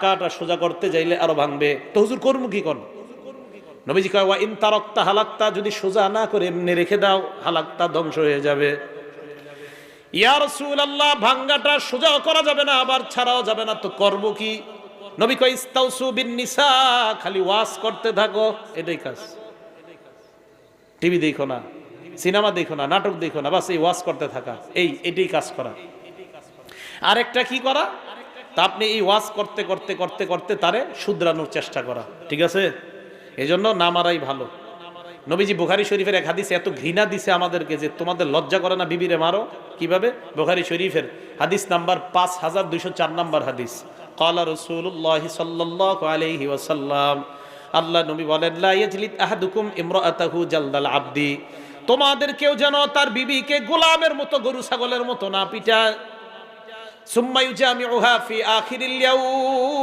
বাঁকাটা সোজা করতে যাইলে আরো ভাঙবে। তো হুজুর করবো কি কোন? নবীজি কয় ওয়া ইন তারাকতা হালাকতা, যদি সোজা না করে এমনি রেখে দাও হালাকতা, ধ্বংস হয়ে যাবে। ইয়া রাসূলুল্লাহ, ভাঙ্গাটা সোজাও করা যাবে না আবার ছাড়াও যাবে না, তো করব কি? নবী কয় ইস্তাউসু বিন নিসা, খালি ওয়াজ করতে থাকো, এটাই কাজ। টিভি দেখো না, সিনেমা দেখো না, নাটক দেখো না, বাস এই ওয়াজ করতে থাকা, এটাই কাজ করা। আরেকটা কি করা? তা আপনি এই ওয়াজ করতে করতে করতে করতে তারে শুধরানোর চেষ্টা করা, ঠিক আছে? এই জন্য না মারাই ভালো। নবীজি বুখারী শরীফের এক হাদিসে এত ঘৃণা দিছে আমাদেরকে যে তোমাদের লজ্জা করে না বিবিরে মারো। কিভাবে? বুখারী শরীফের হাদিস নাম্বার 5204 নাম্বার হাদিস। ক্বালা রাসূলুল্লাহি সাল্লাল্লাহু আলাইহি ওয়াসাল্লাম, আল্লাহ নবী বলেন, লা ইয়াজলিদ আহাদুকুম ইমরাআতাহু জালদাল আবদি, তোমাদের কেউ যেন তার বিবিকে গোলামের মতো, গরু ছাগলের মতো না পিটায়। সুম্মা ইউজামিউহা ফি আখিরিল ইয়াউম,